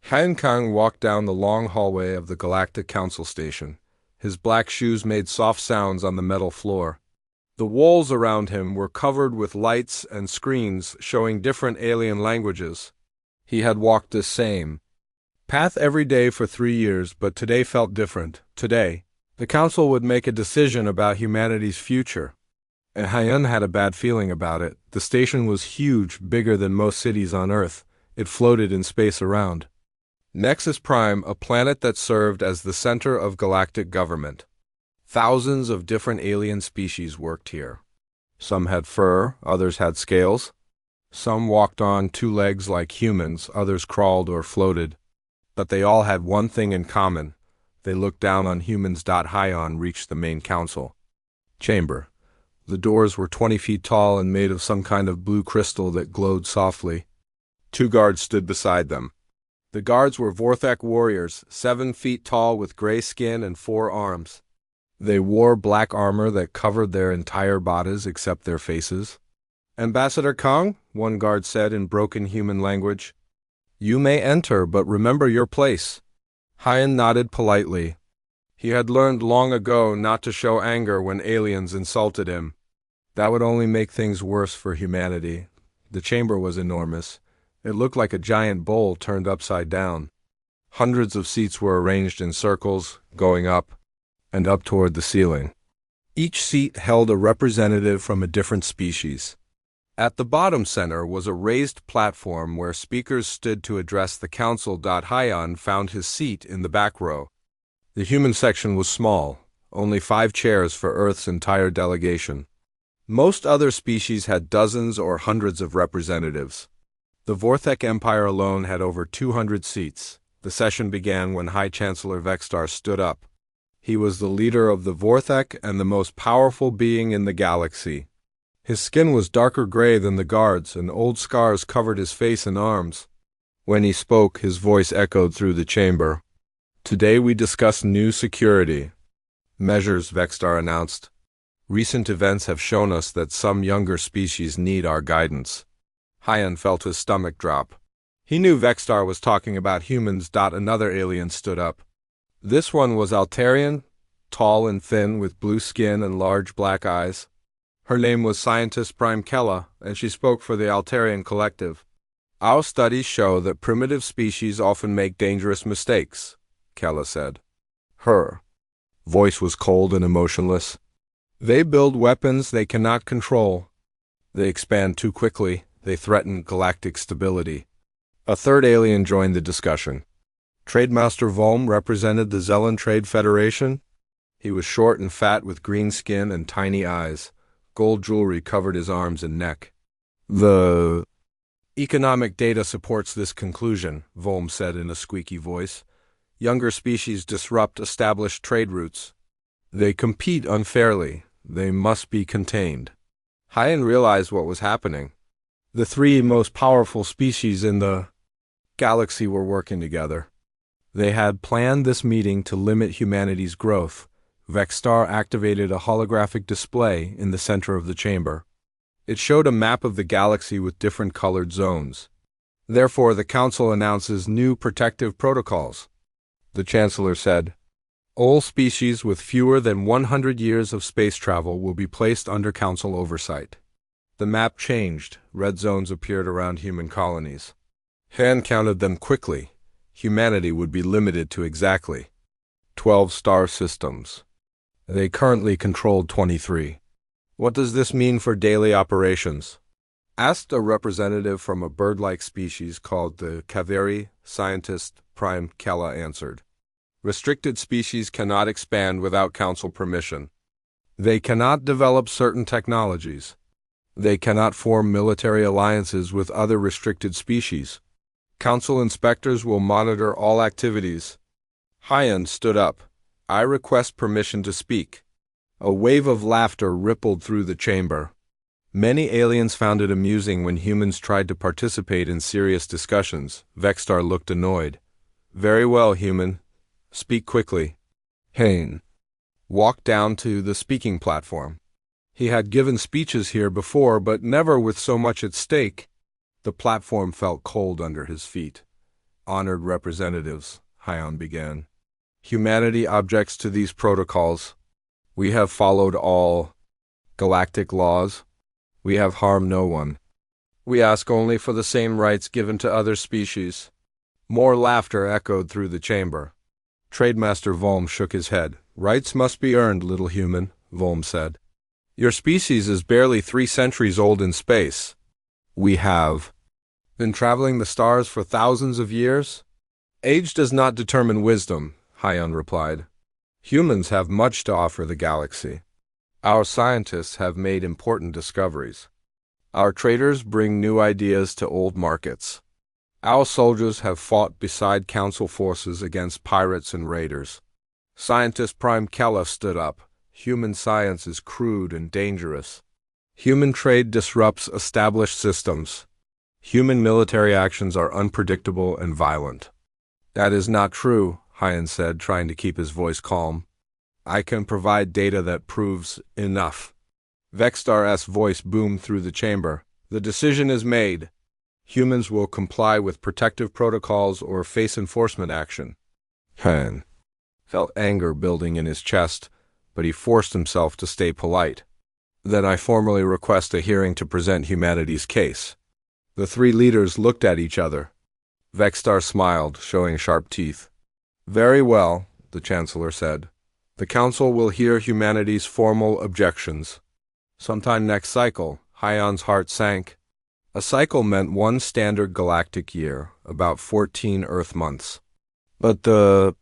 Han Kang walked down the long hallway of the Galactic Council Station. His black shoes made soft sounds on the metal floor. The walls around him were covered with lights and screens showing different alien languages. He had walked the same path every day for 3 years, but today felt different. Today, the Council would make a decision about humanity's future. And Hyen had a bad feeling about it. The station was huge, bigger than most cities on Earth. It floated in space around Nexus Prime, a planet that served as the center of galactic government. Thousands of different alien species worked here. Some had fur, others had scales. Some walked on 2 legs like humans, others crawled or floated. But they all had one thing in common. They looked down on humans. Hyen reached the main council chamber. The doors were 20 feet tall and made of some kind of blue crystal that glowed softly. 2 guards stood beside them. The guards were Vorthek warriors, 7 feet tall with gray skin and 4 arms. They wore black armor that covered their entire bodies except their faces. "Ambassador Kang," one guard said in broken human language, "you may enter, but remember your place." Hyen nodded politely. He had learned long ago not to show anger when aliens insulted him. That would only make things worse for humanity. The chamber was enormous. It looked like a giant bowl turned upside down. Hundreds of seats were arranged in circles, going up and up toward the ceiling. Each seat held a representative from a different species. At the bottom center was a raised platform where speakers stood to address the council. Hyen found his seat in the back row. The human section was small, only 5 chairs for Earth's entire delegation. Most other species had dozens or hundreds of representatives. The Vorthek Empire alone had over 200 seats. The session began when High Chancellor Vextar stood up. He was the leader of the Vorthek and the most powerful being in the galaxy. His skin was darker gray than the guards, and old scars covered his face and arms. When he spoke, his voice echoed through the chamber. "Today we discuss new security measures," Vextar announced. "Recent events have shown us that some younger species need our guidance." Hyen felt his stomach drop. He knew Vextar was talking about humans. Another alien stood up. This one was Altarian, tall and thin with blue skin and large black eyes. Her name was Scientist Prime Kella, and she spoke for the Altarian Collective. "Our studies show that primitive species often make dangerous mistakes," Kella said. Her voice was cold and emotionless. "They build weapons they cannot control. They expand too quickly. They threaten galactic stability." A third alien joined the discussion. Trademaster Volm represented the Zelen Trade Federation. He was short and fat with green skin and tiny eyes. Gold jewelry covered his arms and neck. "The economic data supports this conclusion," Volm said in a squeaky voice. "Younger species disrupt established trade routes. They compete unfairly. They must be contained." Hyen realized what was happening. The 3 most powerful species in the galaxy were working together. They had planned this meeting to limit humanity's growth. Vextar activated a holographic display in the center of the chamber. It showed a map of the galaxy with different colored zones. "Therefore, the Council announces new protective protocols," the Chancellor said. "All species with fewer than 100 years of space travel will be placed under Council oversight." The map changed. Red zones appeared around human colonies. Han counted them quickly. Humanity would be limited to exactly 12 star systems. They currently controlled 23. "What does this mean for daily operations?" asked a representative from a bird-like species called the Kaveri. Scientist Prime Kella answered. "Restricted species cannot expand without Council permission. They cannot develop certain technologies. They cannot form military alliances with other restricted species. Council inspectors will monitor all activities." Hyen stood up. "I request permission to speak." A wave of laughter rippled through the chamber. Many aliens found it amusing when humans tried to participate in serious discussions. Vextar looked annoyed. "Very well, human. Speak quickly." Hyen walked down to the speaking platform. He had given speeches here before, but never with so much at stake. The platform felt cold under his feet. Honored representatives, Hyon began. Humanity objects to these protocols. We have followed all galactic laws. We have harmed no one. We ask only for the same rights given to other species. More laughter echoed through the chamber. Trademaster Volm shook his head. Rights must be earned, little human, Volm said. Your species is barely 3 centuries old in space. We have been traveling the stars for thousands of years? Age does not determine wisdom, Hyon replied. Humans have much to offer the galaxy. Our scientists have made important discoveries. Our traders bring new ideas to old markets. Our soldiers have fought beside council forces against pirates and raiders. Scientist Prime Kella stood up. Human science is crude and dangerous. Human trade disrupts established systems. Human military actions are unpredictable and violent. That is not true, Hyon said, trying to keep his voice calm. I can provide data that proves enough. Vextar's voice boomed through the chamber. The decision is made. Humans will comply with protective protocols or face enforcement action. Hyon felt anger building in his chest, but he forced himself to stay polite. Then I formally request a hearing to present humanity's case. The 3 leaders looked at each other. Vextar smiled, showing sharp teeth. Very well, the Chancellor said. The Council will hear humanity's formal objections. Sometime next cycle, Hyon's heart sank. A cycle meant 1 standard galactic year, about 14 Earth months. But the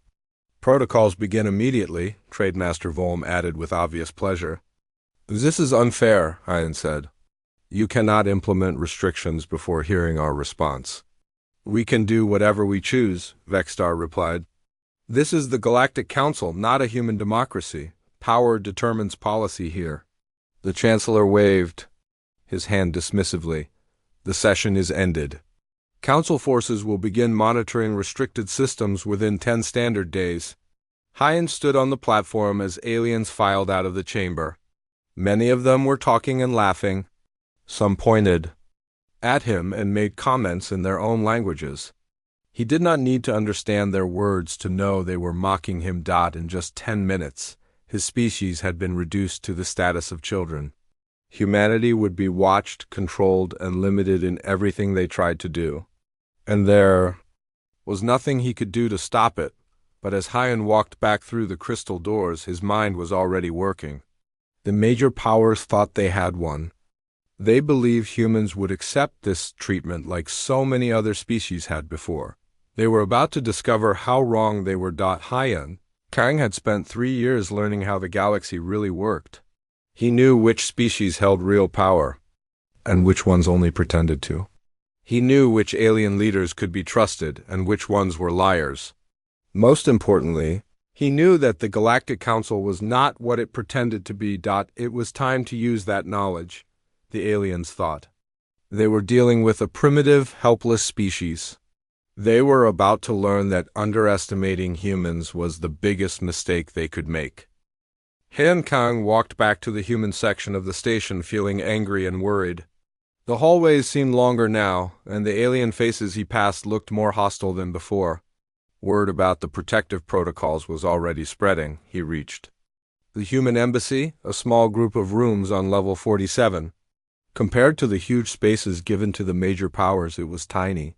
protocols begin immediately, Trademaster Volm added with obvious pleasure. This is unfair, Hyon said. You cannot implement restrictions before hearing our response. We can do whatever we choose, Vextar replied. This is the Galactic Council, not a human democracy. Power determines policy here. The Chancellor waved his hand dismissively. The session is ended. Council forces will begin monitoring restricted systems within 10 standard days. Hyon stood on the platform as aliens filed out of the chamber. Many of them were talking and laughing. Some pointed at him and made comments in their own languages. He did not need to understand their words to know they were mocking him. In just 10 minutes, his species had been reduced to the status of children. Humanity would be watched, controlled, and limited in everything they tried to do. And there was nothing he could do to stop it, but as Hyon walked back through the crystal doors, his mind was already working. The major powers thought they had won. They believed humans would accept this treatment like so many other species had before. They were about to discover how wrong they were. Hyon Kang had spent 3 years learning how the galaxy really worked. He knew which species held real power, and which ones only pretended to. He knew which alien leaders could be trusted, and which ones were liars. Most importantly, he knew that the Galactic Council was not what it pretended to be. It was time to use that knowledge, the aliens thought. They were dealing with a primitive, helpless species. They were about to learn that underestimating humans was the biggest mistake they could make. Han Kang walked back to the human section of the station feeling angry and worried. The hallways seemed longer now, and the alien faces he passed looked more hostile than before. Word about the protective protocols was already spreading. He reached the human embassy, a small group of rooms on level 47. Compared to the huge spaces given to the major powers, it was tiny.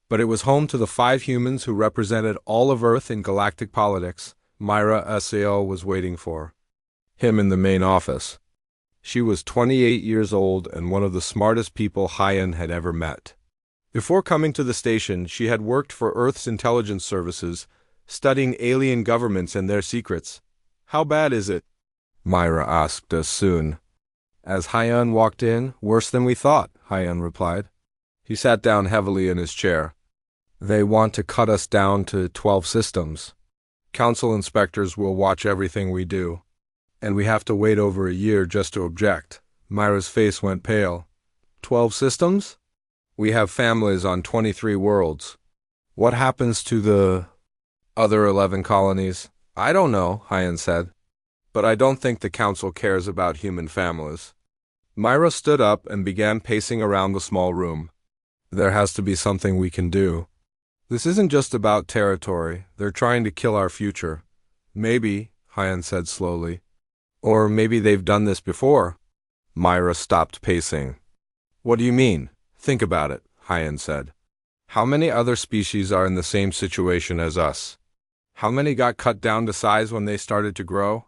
But it was home to the 5 humans who represented all of Earth in galactic politics. Myra Sao was waiting for him in the main office. She was 28 years old and one of the smartest people Hyon had ever met. Before coming to the station, she had worked for Earth's intelligence services, studying alien governments and their secrets. How bad is it? Myra asked as soon as Hyon walked in. Worse than we thought, Hyon replied. He sat down heavily in his chair. They want to cut us down to 12 systems. Council inspectors will watch everything we do. And we have to wait over a year just to object. Myra's face went pale. 12 systems? We have families on 23 worlds. What happens to the other 11 colonies? I don't know, Hyon said. But I don't think the Council cares about human families. Myra stood up and began pacing around the small room. There has to be something we can do. This isn't just about territory. They're trying to kill our future. Maybe, Hyan said slowly. Or maybe they've done this before. Myra stopped pacing. What do you mean? Think about it, Hyan said. How many other species are in the same situation as us? How many got cut down to size when they started to grow?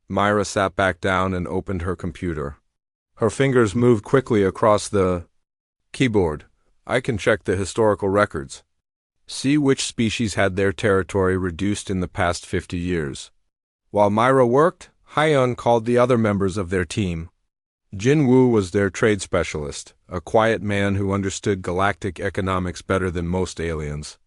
Myra sat back down and opened her computer. Her fingers moved quickly across the keyboard. I can check the historical records. See which species had their territory reduced in the past 50 years. While Myra worked, Hyan called the other members of their team. Jin Woo was their trade specialist, a quiet man who understood galactic economics better than most aliens.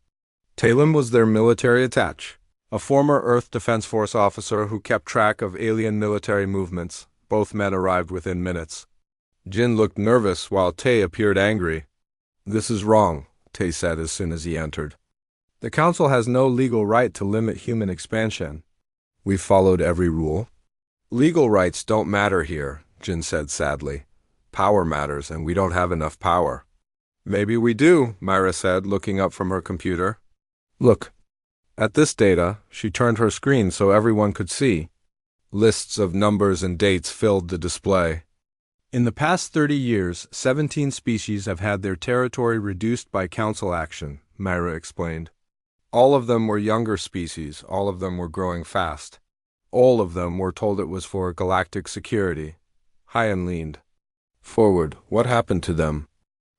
Talon was their military attaché, a former Earth Defense Force officer who kept track of alien military movements. Both men arrived within minutes. Jin looked nervous while Tae appeared angry. This is wrong, Tae said as soon as he entered. The Council has no legal right to limit human expansion. We've followed every rule. Legal rights don't matter here, Jin said sadly. Power matters, and we don't have enough power. Maybe we do, Myra said, looking up from her computer. Look. At this data, she turned her screen so everyone could see. Lists of numbers and dates filled the display. In the past 30 years, 17 species have had their territory reduced by Council action, Myra explained. All of them were younger species, all of them were growing fast. All of them were told it was for galactic security. Hyan leaned forward. What happened to them?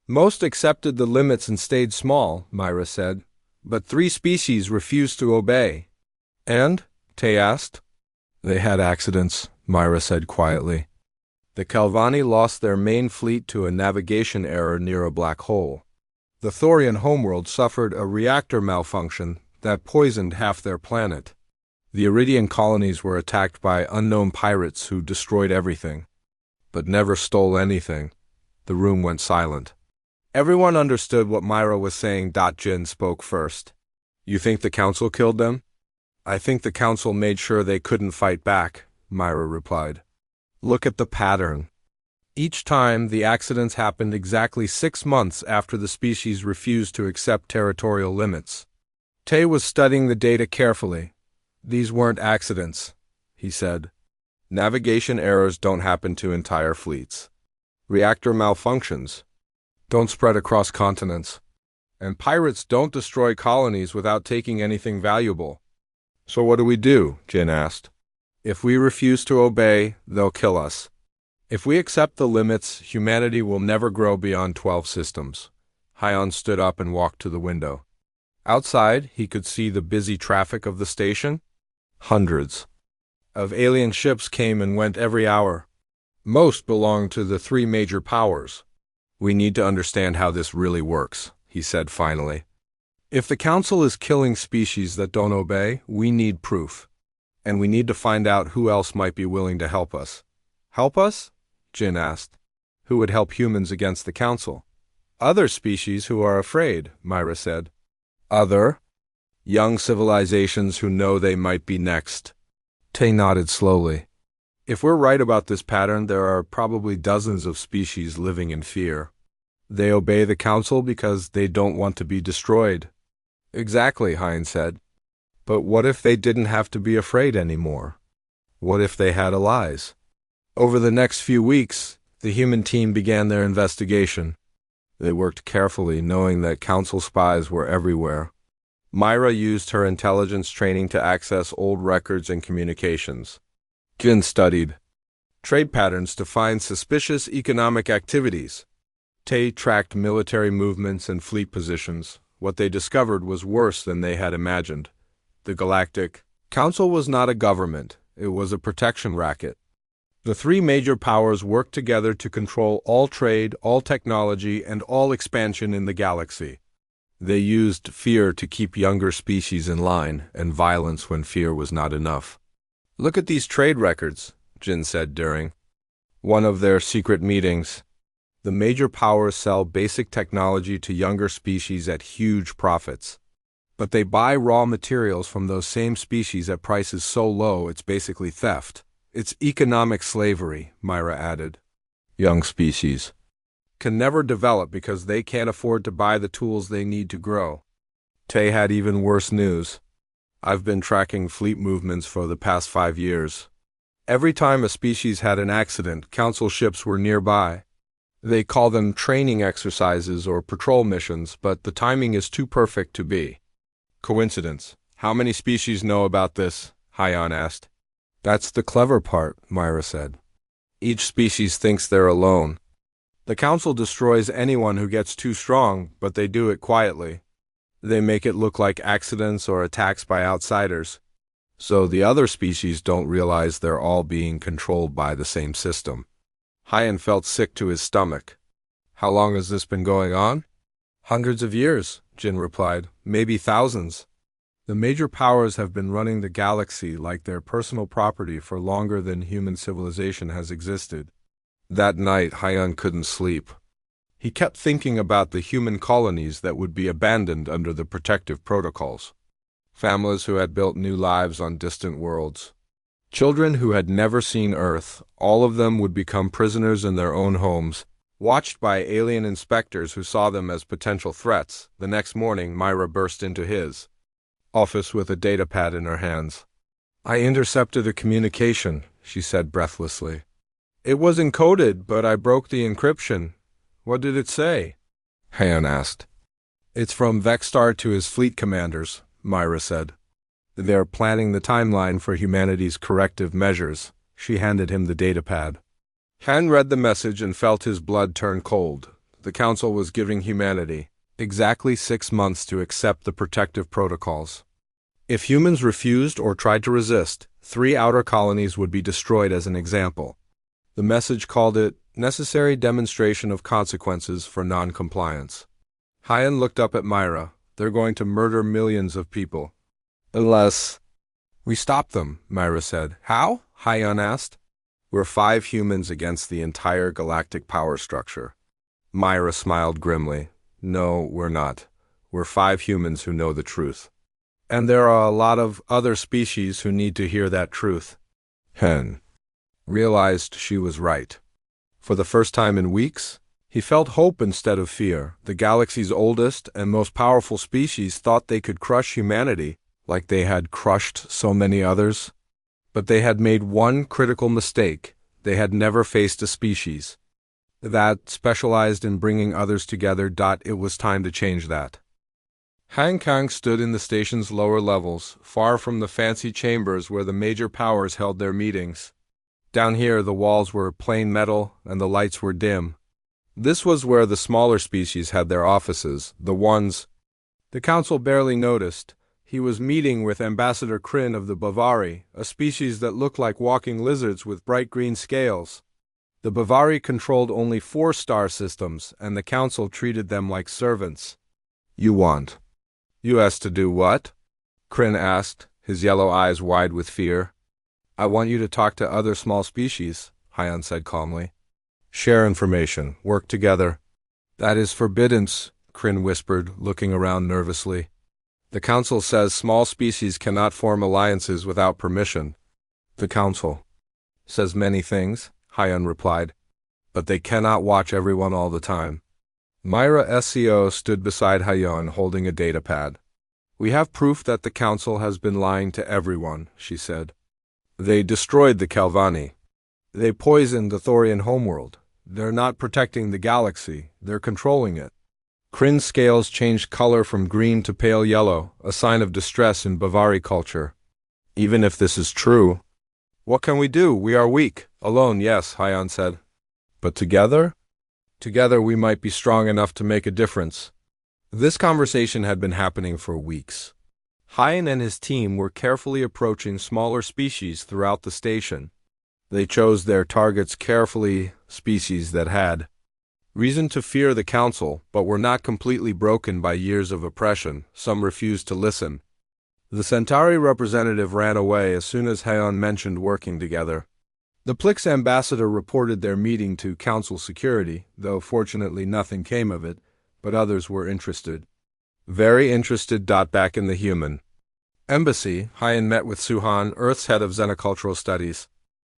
Most accepted the limits and stayed small, Myra said. But 3 species refused to obey. And? Tae asked. They had accidents, Myra said quietly. The Kalvani lost their main fleet to a navigation error near a black hole. The Thorian homeworld suffered a reactor malfunction that poisoned half their planet. The Iridian colonies were attacked by unknown pirates who destroyed everything, but never stole anything. The room went silent. Everyone understood what Myra was saying. Jin spoke first. You think the Council killed them? I think the Council made sure they couldn't fight back, Myra replied. Look at the pattern. Each time, the accidents happened exactly 6 months after the species refused to accept territorial limits. Tae was studying the data carefully. These weren't accidents, he said. Navigation errors don't happen to entire fleets. Reactor malfunctions don't spread across continents. And pirates don't destroy colonies without taking anything valuable. So what do? Jin asked. If we refuse to obey, they'll kill us. If we accept the limits, humanity will never grow beyond 12 systems. Hyan stood up and walked to the window. Outside, he could see the busy traffic of the station. Hundreds of alien ships came and went every hour. Most belonged to the 3 major powers. We need to understand how this really works, he said finally. If the Council is killing species that don't obey, we need proof. And we need to find out who else might be willing to help us. Help us? Jin asked. Who would help humans against the Council? Other species who are afraid, Myra said. Other? Young civilizations who know they might be next. Tae nodded slowly. If we're right about this pattern, there are probably dozens of species living in fear. They obey the Council because they don't want to be destroyed. Exactly, Hyan said. But what if they didn't have to be afraid anymore? What if they had allies? Over the next few weeks, the human team began their investigation. They worked carefully, knowing that Council spies were everywhere. Myra used her intelligence training to access old records and communications. Jin studied trade patterns to find suspicious economic activities. Tae tracked military movements and fleet positions. What they discovered was worse than they had imagined. The Galactic Council was not a government, it was a protection racket. The 3 major powers worked together to control all trade, all technology, and all expansion in the galaxy. They used fear to keep younger species in line, and violence when fear was not enough. Look at these trade records, Jin said during one of their secret meetings. The major powers sell basic technology to younger species at huge profits. But they buy raw materials from those same species at prices so low it's basically theft. It's economic slavery, Myra added. Young species can never develop because they can't afford to buy the tools they need to grow. Tay had even worse news. I've been tracking fleet movements for the past 5 years. Every time a species had an accident, council ships were nearby. They call them training exercises or patrol missions, but the timing is too perfect to be coincidence. How many species know about this? Hyan asked. That's the clever part, Myra said. Each species thinks they're alone. The council destroys anyone who gets too strong, but they do it quietly. They make it look like accidents or attacks by outsiders. So the other species don't realize they're all being controlled by the same system. Hyan felt sick to his stomach. How long has this been going on? Hundreds of years, Jin replied. Maybe thousands. The major powers have been running the galaxy like their personal property for longer than human civilization has existed. That night, Hyan couldn't sleep. He kept thinking about the human colonies that would be abandoned under the protective protocols. Families who had built new lives on distant worlds. Children who had never seen Earth, all of them would become prisoners in their own homes, watched by alien inspectors who saw them as potential threats. The next morning, Myra burst into his office with a datapad in her hands. I intercepted a communication, she said breathlessly. It was encoded, but I broke the encryption. What did it say? Hyan asked. It's from Vexstar to his fleet commanders, Myra said. They're planning the timeline for humanity's corrective measures. She handed him the datapad. Han read the message and felt his blood turn cold. The council was giving humanity exactly 6 months to accept the protective protocols. If humans refused or tried to resist, 3 outer colonies would be destroyed as an example. The message called it necessary demonstration of consequences for non-compliance. Hyan looked up at Myra. They're going to murder millions of people. Unless we stop them, Myra said. How? Hyan asked. We're 5 humans against the entire galactic power structure. Myra smiled grimly. No, we're not. We're 5 humans who know the truth. And there are a lot of other species who need to hear that truth. Hen realized she was right. For the first time in weeks, he felt hope instead of fear. The galaxy's oldest and most powerful species thought they could crush humanity, like they had crushed so many others. But they had made one critical mistake. They had never faced a species that specialized in bringing others together. It was time to change that. Han Kang stood in the station's lower levels, far from the fancy chambers where the major powers held their meetings. Down here, the walls were plain metal and the lights were dim. This was where the smaller species had their offices, the ones the council barely noticed. He was meeting with Ambassador Kryn of the Bavari, a species that looked like walking lizards with bright green scales. The Bavari controlled only 4 star systems, and the council treated them like servants. You want us to do what? Kryn asked, his yellow eyes wide with fear. I want you to talk to other small species, Hyan said calmly. Share information, work together. That is forbidden, Kryn whispered, looking around nervously. The council says small species cannot form alliances without permission. The council says many things, Hyan replied, but they cannot watch everyone all the time. Myra SCO stood beside Hyan holding a datapad. We have proof that the council has been lying to everyone, she said. They destroyed the Calvani. They poisoned the Thorian homeworld. They're not protecting the galaxy, they're controlling it. Kryn's scales changed color from green to pale yellow, a sign of distress in Bavari culture. Even if this is true, what can we do? We are weak. Alone, yes, Hyan said. But together? Together we might be strong enough to make a difference. This conversation had been happening for weeks. Hyan and his team were carefully approaching smaller species throughout the station. They chose their targets carefully, species that had reason to fear the council, but were not completely broken by years of oppression. Some refused to listen. The Centauri representative ran away as soon as Hyan mentioned working together. The Plix ambassador reported their meeting to council security, though fortunately nothing came of it, but others were interested. Very interested. Back in the human embassy, Hyan met with Suhan, Earth's head of xenocultural studies.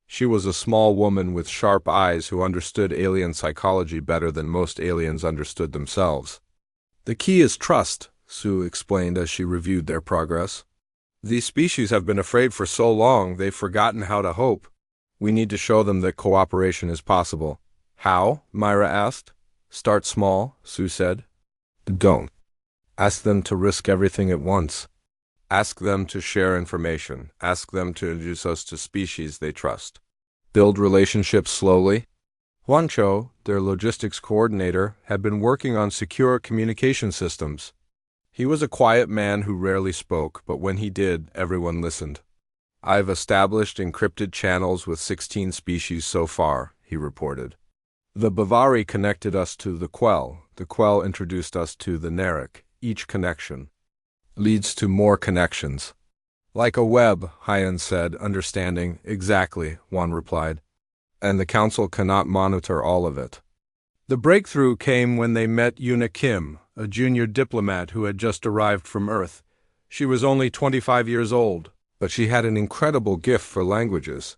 She was a small woman with sharp eyes who understood alien psychology better than most aliens understood themselves. The key is trust, Sue explained as she reviewed their progress. These species have been afraid for so long they've forgotten how to hope. We need to show them that cooperation is possible. How? Myra asked. Start small, Sue said. Don't. Ask them to risk everything at once. Ask them to share information. Ask them to introduce us to species they trust. Build relationships slowly. Juancho, their logistics coordinator, had been working on secure communication systems. He was a quiet man who rarely spoke, but when he did, everyone listened. I've established encrypted channels with 16 species so far, he reported. The Bavari connected us to the Quell. The Quell introduced us to the Narek. Each connection leads to more connections. Like a web, Hyan said, understanding. Exactly, Juan replied. And the council cannot monitor all of it. The breakthrough came when they met Yuna Kim, a junior diplomat who had just arrived from Earth. She was only 25 years old, but she had an incredible gift for languages.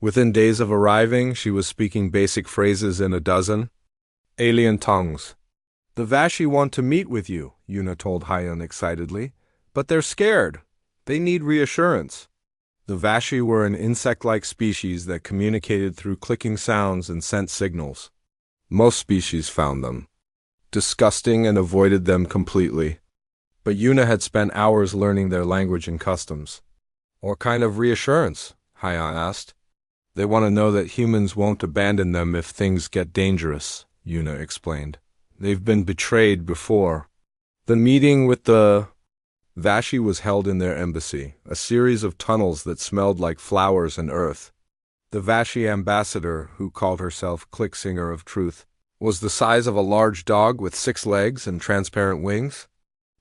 Within days of arriving, she was speaking basic phrases in a dozen alien tongues. The Vashi want to meet with you, Yuna told Hyan excitedly, but they're scared. They need reassurance. The Vashi were an insect-like species that communicated through clicking sounds and sent signals. Most species found them disgusting and avoided them completely. But Yuna had spent hours learning their language and customs. What kind of reassurance? Hyan asked. They want to know that humans won't abandon them if things get dangerous, Yuna explained. They've been betrayed before. The meeting with the Vashi was held in their embassy, a series of tunnels that smelled like flowers and earth. The Vashi ambassador, who called herself Clicksinger of Truth, was the size of a large dog with 6 legs and transparent wings.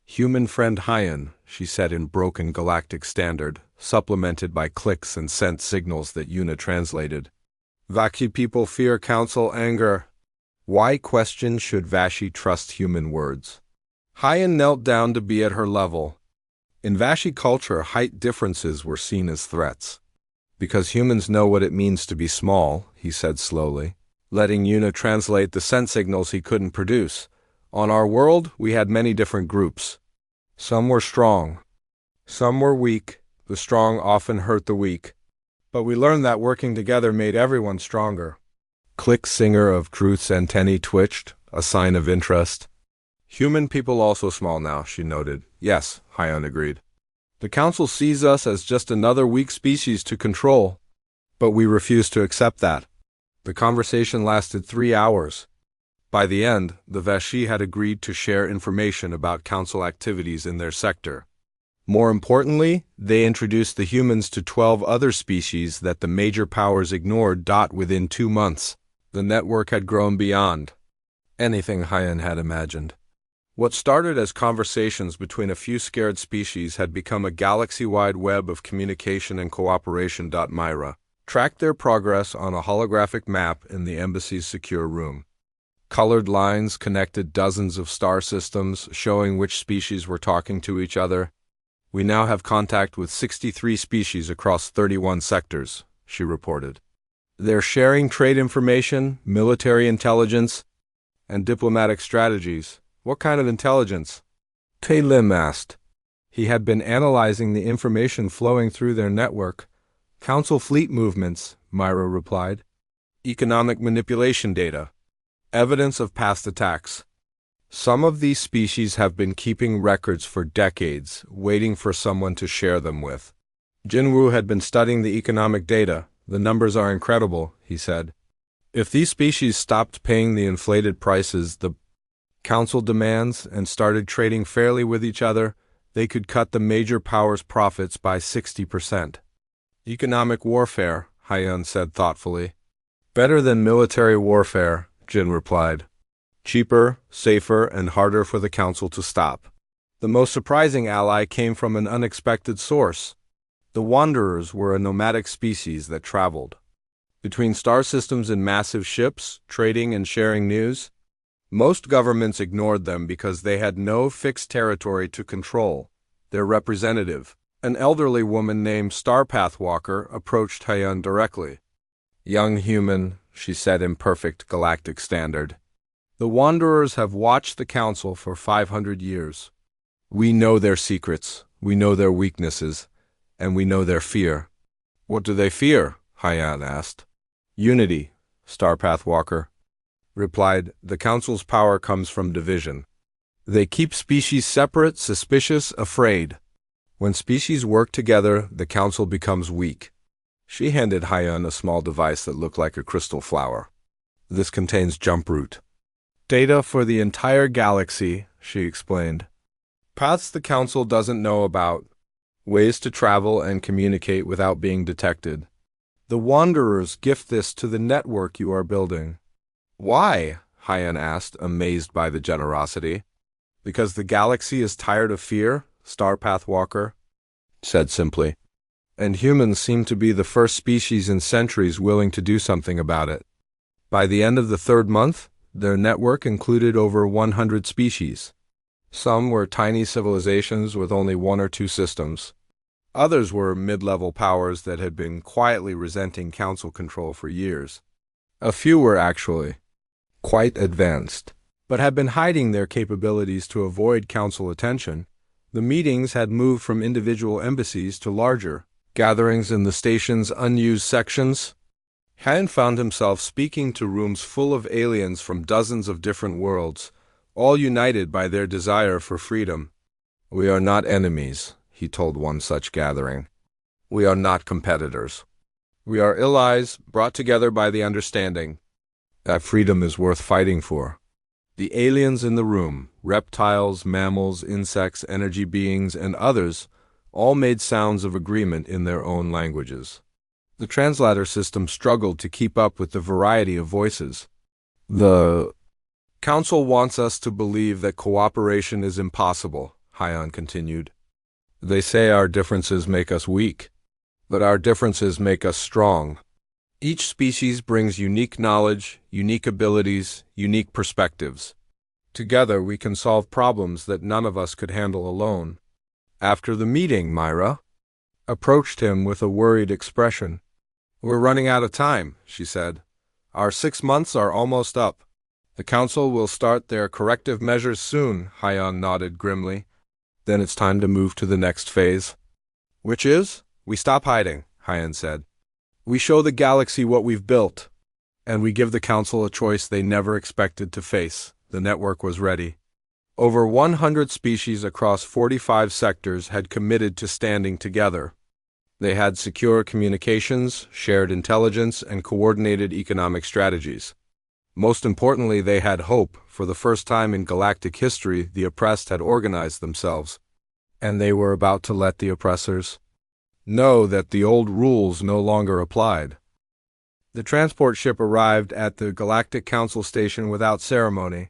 Human friend Hyan, she said in broken galactic standard, supplemented by clicks and sent signals that Yuna translated. Vashi people fear council anger. Why question should Vashi trust human words? Hyan knelt down to be at her level. In Vashi culture, height differences were seen as threats. Because humans know what it means to be small, he said slowly, letting Yuna translate the scent signals he couldn't produce. On our world, we had many different groups. Some were strong. Some were weak. The strong often hurt the weak. But we learned that working together made everyone stronger. Clicksinger of Truth's antennae twitched, a sign of interest. Human people also small now, she noted. Yes, Hyan agreed. The council sees us as just another weak species to control. But we refuse to accept that. The conversation lasted 3 hours. By the end, the Vashi had agreed to share information about council activities in their sector. More importantly, they introduced the humans to 12 other species that the major powers ignored. Within 2 months, the network had grown beyond anything Hyan had imagined. What started as conversations between a few scared species had become a galaxy-wide web of communication and cooperation. Myra tracked their progress on a holographic map in the embassy's secure room. Colored lines connected dozens of star systems, showing which species were talking to each other. We now have contact with 63 species across 31 sectors, she reported. They're sharing trade information, military intelligence, and diplomatic strategies. What kind of intelligence? Tae Lim asked. He had been analyzing the information flowing through their network. Council fleet movements, Myra replied. Economic manipulation data. Evidence of past attacks. Some of these species have been keeping records for decades, waiting for someone to share them with. Jinwoo had been studying the economic data. The numbers are incredible, he said. If these species stopped paying the inflated prices the council demands and started trading fairly with each other, they could cut the major powers' profits by 60%. Economic warfare, Hyan said thoughtfully. Better than military warfare, Jin replied. Cheaper, safer, and harder for the council to stop. The most surprising ally came from an unexpected source. The Wanderers were a nomadic species that traveled between star systems in massive ships, trading and sharing news. Most governments ignored them because they had no fixed territory to control. Their representative, an elderly woman named Starpath Walker, approached Hyan directly. Young human, she said in perfect galactic standard. The Wanderers have watched the council for 500 years. We know their secrets, we know their weaknesses, and we know their fear. What do they fear? Hyan asked. Unity, Starpath Walker replied. The Council's power comes from division. They keep species separate, suspicious, afraid. When species work together, the Council becomes weak. She handed Hyan a small device that looked like a crystal flower. This contains jumproot. Data for the entire galaxy, she explained. Paths the Council doesn't know about. Ways to travel and communicate without being detected. The Wanderers gift this to the network you are building. Why? Hyan asked, amazed by the generosity. Because the galaxy is tired of fear, Starpath Walker said simply. And humans seem to be the first species in centuries willing to do something about it. By the end of the third month, their network included over 100 species. Some were tiny civilizations with only 1 or 2 systems. Others were mid-level powers that had been quietly resenting council control for years. A few were actually quite advanced, but had been hiding their capabilities to avoid council attention. The meetings had moved from individual embassies to larger gatherings in the station's unused sections. Han found himself speaking to rooms full of aliens from dozens of different worlds, all united by their desire for freedom. We are not enemies, he told one such gathering. We are not competitors. We are allies brought together by the understanding that freedom is worth fighting for. The aliens in the room, reptiles, mammals, insects, energy beings, and others, all made sounds of agreement in their own languages. The translator system struggled to keep up with the variety of voices. The Council wants us to believe that cooperation is impossible, Hyan continued. They say our differences make us weak, but our differences make us strong. Each species brings unique knowledge, unique abilities, unique perspectives. Together we can solve problems that none of us could handle alone. After the meeting, Myra approached him with a worried expression. We're running out of time, she said. Our 6 months are almost up. The Council will start their corrective measures soon, Hyan nodded grimly. Then it's time to move to the next phase. Which is? We stop hiding, Hyan said. We show the galaxy what we've built, and we give the Council a choice they never expected to face. The network was ready. Over 100 species across 45 sectors had committed to standing together. They had secure communications, shared intelligence, and coordinated economic strategies. Most importantly, they had hope. For the first time in galactic history, the oppressed had organized themselves, and they were about to let the oppressors know that the old rules no longer applied. The transport ship arrived at the Galactic Council station without ceremony.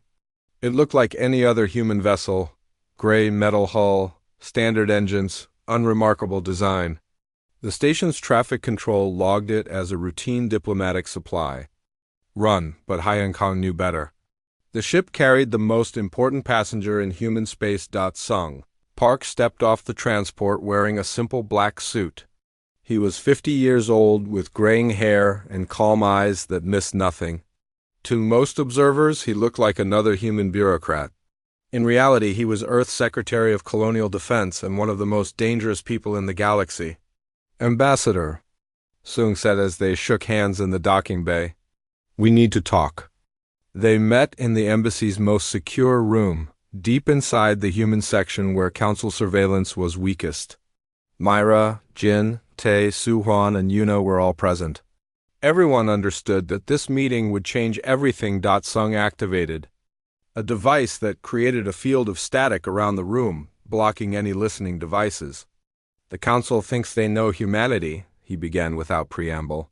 It looked like any other human vessel, gray metal hull, standard engines, unremarkable design. The station's traffic control logged it as a routine diplomatic supply run, but Hyan Kong knew better. The ship carried the most important passenger in human space. Sung Park stepped off the transport wearing a simple black suit. He was 50 years old with graying hair and calm eyes that missed nothing. To most observers, he looked like another human bureaucrat. In reality, he was Earth's Secretary of Colonial Defense and one of the most dangerous people in the galaxy. Ambassador, Sung said as they shook hands in the docking bay. We need to talk. They met in the embassy's most secure room, deep inside the human section where Council surveillance was weakest. Myra, Jin, Tae, Su-Hwan, and Yuna were all present. Everyone understood that this meeting would change everything. Sung activated a device that created a field of static around the room, blocking any listening devices. The Council thinks they know humanity, he began without preamble.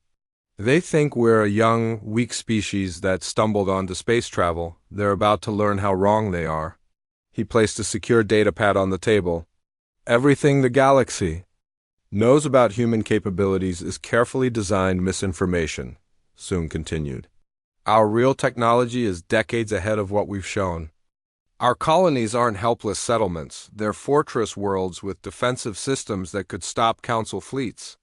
They think we're a young, weak species that stumbled onto space travel. They're about to learn how wrong they are. He placed a secure datapad on the table. Everything the galaxy knows about human capabilities is carefully designed misinformation, Sung continued. Our real technology is decades ahead of what we've shown. Our colonies aren't helpless settlements. They're fortress worlds with defensive systems that could stop Council fleets.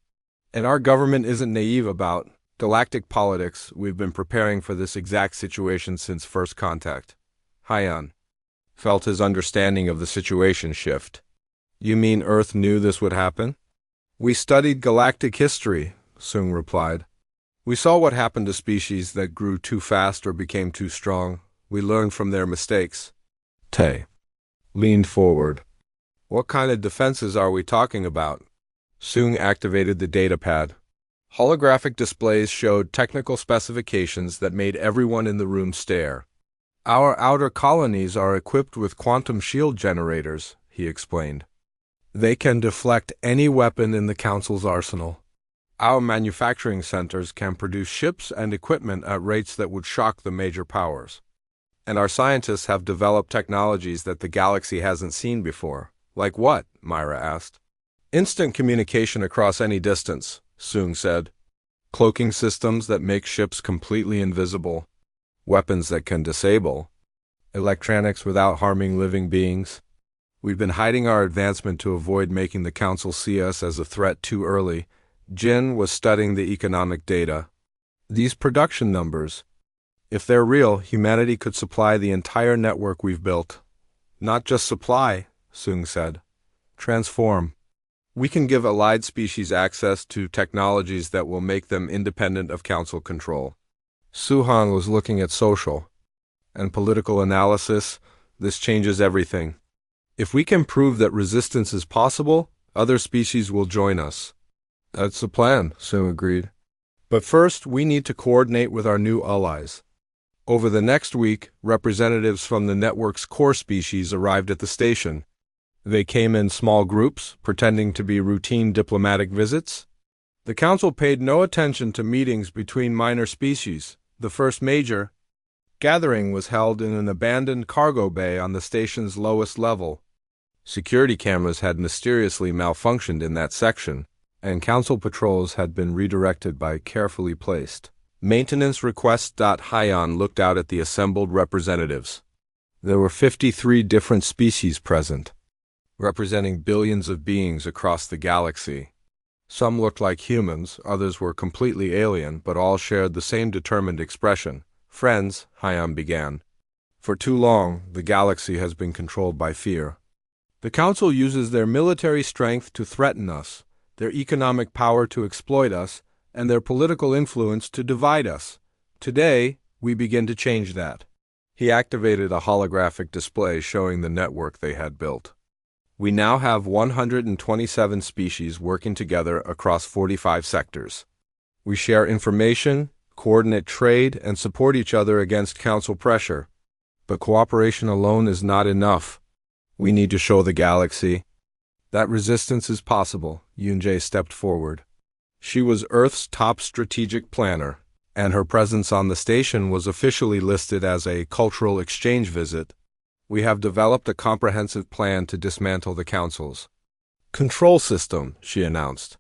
And our government isn't naive about galactic politics. We've been preparing for this exact situation since first contact. Hyan felt his understanding of the situation shift. You mean Earth knew this would happen? We studied galactic history, Sung replied. We saw what happened to species that grew too fast or became too strong. We learned from their mistakes. Tay leaned forward. What kind of defenses are we talking about? Sung activated the datapad. Holographic displays showed technical specifications that made everyone in the room stare. Our outer colonies are equipped with quantum shield generators, he explained. They can deflect any weapon in the Council's arsenal. Our manufacturing centers can produce ships and equipment at rates that would shock the major powers. And our scientists have developed technologies that the galaxy hasn't seen before. Like what? Myra asked. Instant communication across any distance, Sung said. Cloaking systems that make ships completely invisible. Weapons that can disable. Electronics without harming living beings. We've been hiding our advancement to avoid making the Council see us as a threat too early. Jin was studying the economic data. These production numbers. If they're real, humanity could supply the entire network we've built. Not just supply, Sung said. Transform. We can give allied species access to technologies that will make them independent of Council control. Suhan was looking at social and political analysis. This changes everything. If we can prove that resistance is possible, other species will join us. That's the plan, Sung agreed. But first, we need to coordinate with our new allies. Over the next week, representatives from the network's core species arrived at the station. They came in small groups, pretending to be routine diplomatic visits. The Council paid no attention to meetings between minor species. The first major gathering was held in an abandoned cargo bay on the station's lowest level. Security cameras had mysteriously malfunctioned in that section, and Council patrols had been redirected by carefully placed maintenance requests. Hyon looked out at the assembled representatives. There were 53 different species present, representing billions of beings across the galaxy. Some looked like humans, others were completely alien, but all shared the same determined expression. Friends, Hyon began. For too long, the galaxy has been controlled by fear. The Council uses their military strength to threaten us, their economic power to exploit us, and their political influence to divide us. Today, we begin to change that. He activated a holographic display showing the network they had built. We now have 127 species working together across 45 sectors. We share information, coordinate trade, and support each other against Council pressure. But cooperation alone is not enough. We need to show the galaxy that resistance is possible. Yunjae stepped forward. She was Earth's top strategic planner, and her presence on the station was officially listed as a cultural exchange visit. We have developed a comprehensive plan to dismantle the Council's control system, she announced.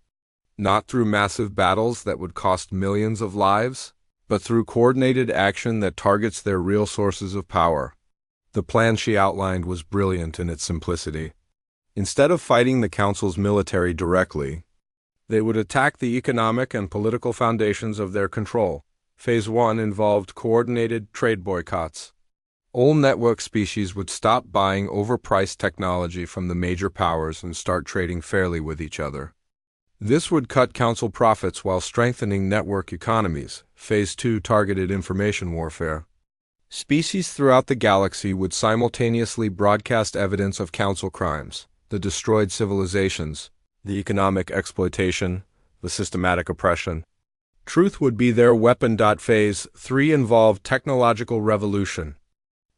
Not through massive battles that would cost millions of lives, but through coordinated action that targets their real sources of power. The plan she outlined was brilliant in its simplicity. Instead of fighting the Council's military directly, they would attack the economic and political foundations of their control. Phase 1 involved coordinated trade boycotts. All network species would stop buying overpriced technology from the major powers and start trading fairly with each other. This would cut Council profits while strengthening network economies. Phase 2 targeted information warfare. Species throughout the galaxy would simultaneously broadcast evidence of Council crimes, the destroyed civilizations, the economic exploitation, the systematic oppression. Truth would be their weapon. Phase 3 involved technological revolution.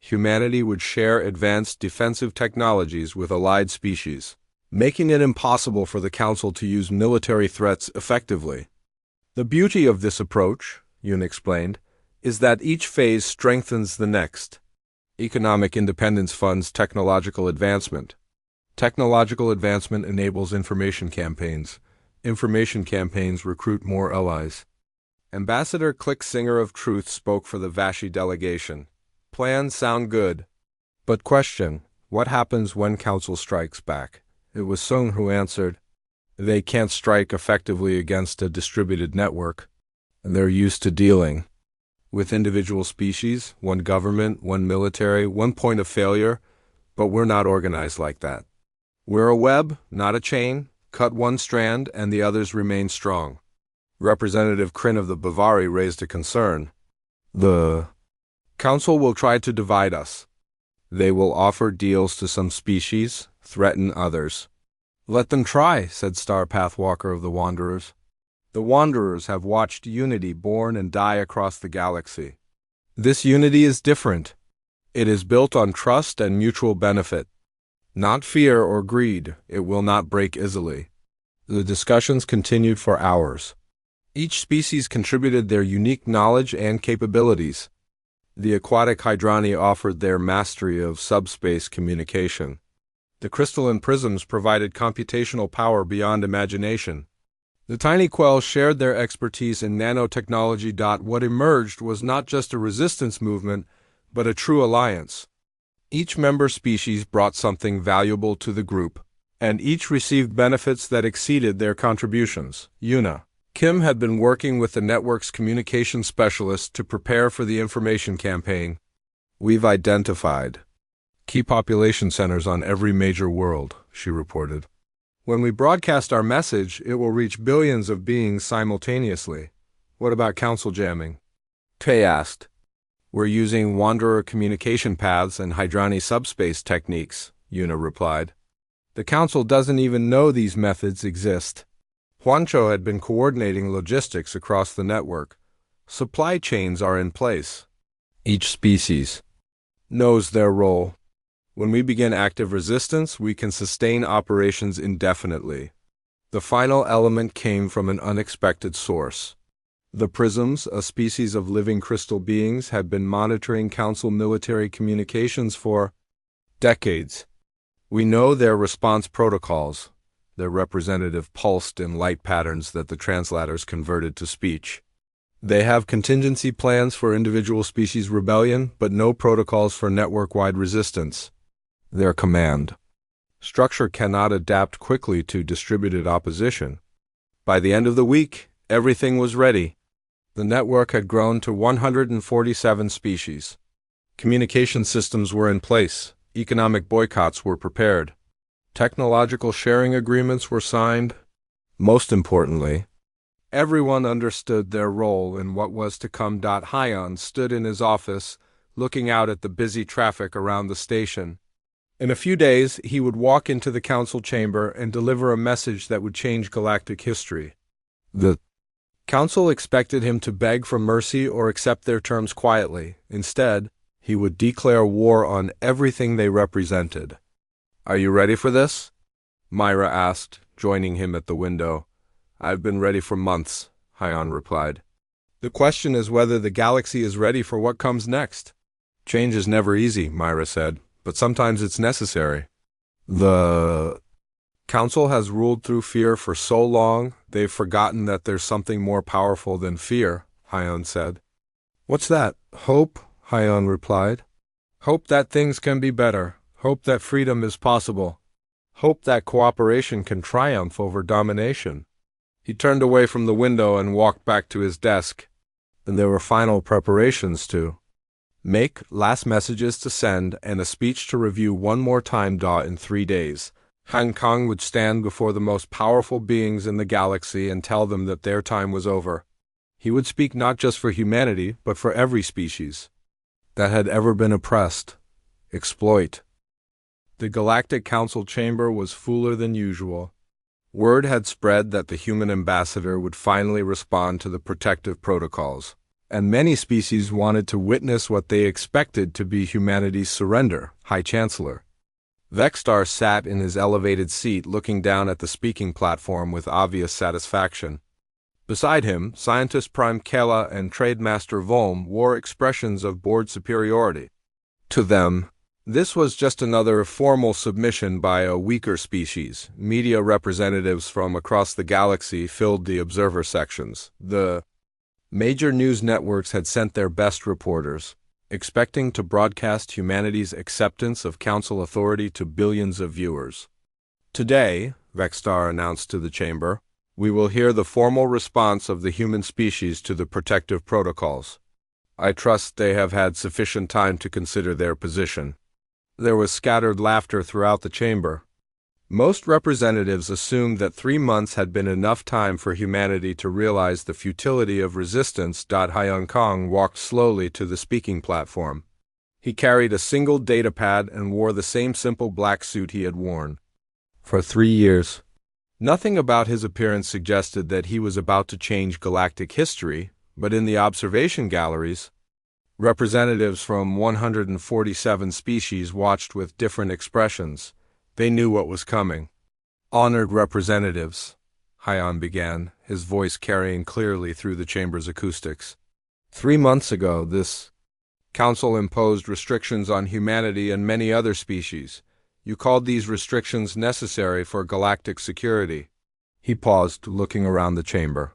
Humanity would share advanced defensive technologies with allied species, making it impossible for the Council to use military threats effectively. The beauty of this approach, Yun explained, is that each phase strengthens the next. Economic independence funds technological advancement. Technological advancement enables information campaigns. Information campaigns recruit more allies. Ambassador Click Singer of Truth spoke for the Vashi delegation. Plans sound good. But question, what happens when Council strikes back? It was Sung who answered. They can't strike effectively against a distributed network. They're used to dealing with individual species, one government, one military, one point of failure. But we're not organized like that. We're a web, not a chain. Cut one strand and the others remain strong. Representative Kryn of the Bavari raised a concern. The Council will try to divide us. They will offer deals to some species, threaten others. Let them try, said Star Pathwalker of the Wanderers. The Wanderers have watched unity born and die across the galaxy. This unity is different. It is built on trust and mutual benefit. Not fear or greed, it will not break easily. The discussions continued for hours. Each species contributed their unique knowledge and capabilities. The aquatic Hydrani offered their mastery of subspace communication. The crystalline prisms provided computational power beyond imagination. The tiny quells shared their expertise in nanotechnology. What emerged was not just a resistance movement, but a true alliance. Each member species brought something valuable to the group, and each received benefits that exceeded their contributions. Yuna. Kim had been working with the network's communication specialist to prepare for the information campaign. We've identified key population centers on every major world, she reported. When we broadcast our message, it will reach billions of beings simultaneously. What about council jamming? Kay asked. We're using Wanderer communication paths and Hydrani subspace techniques, Yuna replied. The council doesn't even know these methods exist. Juancho had been coordinating logistics across the network. Supply chains are in place. Each species knows their role. When we begin active resistance, we can sustain operations indefinitely. The final element came from an unexpected source. The Prisms, a species of living crystal beings, had been monitoring Council military communications for decades. We know their response protocols. Their representative pulsed in light patterns that the translators converted to speech. They have contingency plans for individual species rebellion, but no protocols for network-wide resistance. Their command structure cannot adapt quickly to distributed opposition. By the end of the week, everything was ready. The network had grown to 147 species. Communication systems were in place. Economic boycotts were prepared. Technological sharing agreements were signed. Most importantly, everyone understood their role in what was to come. Hyon stood in his office, looking out at the busy traffic around the station. In a few days, he would walk into the council chamber and deliver a message that would change galactic history. The council expected him to beg for mercy or accept their terms quietly. Instead, he would declare war on everything they represented. Are you ready for this? Myra asked, joining him at the window. I've been ready for months, Hyon replied. The question is whether the galaxy is ready for what comes next. Change is never easy, Myra said, but sometimes it's necessary. The council has ruled through fear for so long, they've forgotten that there's something more powerful than fear, Hyon said. What's that? Hope, Hyon replied. Hope that things can be better. Hope that freedom is possible. Hope that cooperation can triumph over domination. He turned away from the window and walked back to his desk. And there were final preparations to make, last messages to send, and a speech to review one more time. In 3 days, Han Kong would stand before the most powerful beings in the galaxy and tell them that their time was over. He would speak not just for humanity, but for every species that had ever been oppressed, exploit. The Galactic Council chamber was fuller than usual. Word had spread that the human ambassador would finally respond to the protective protocols, and many species wanted to witness what they expected to be humanity's surrender. High Chancellor Vexstar sat in his elevated seat looking down at the speaking platform with obvious satisfaction. Beside him, Scientist Prime Kela and Trademaster Volm wore expressions of board superiority. To them, this was just another formal submission by a weaker species. Media representatives from across the galaxy filled the observer sections. The major news networks had sent their best reporters, expecting to broadcast humanity's acceptance of council authority to billions of viewers. Today, Vexstar announced to the chamber, we will hear the formal response of the human species to the protective protocols. I trust they have had sufficient time to consider their position. There was scattered laughter throughout the chamber. Most representatives assumed that 3 months had been enough time for humanity to realize the futility of resistance. Hyun Kong walked slowly to the speaking platform. He carried a single datapad and wore the same simple black suit he had worn for 3 years. Nothing about his appearance suggested that he was about to change galactic history, but in the observation galleries, representatives from 147 species watched with different expressions. They knew what was coming. Honored representatives, Hyun began, his voice carrying clearly through the chamber's acoustics. 3 months ago, this council imposed restrictions on humanity and many other species. You called these restrictions necessary for galactic security. He paused, looking around the chamber.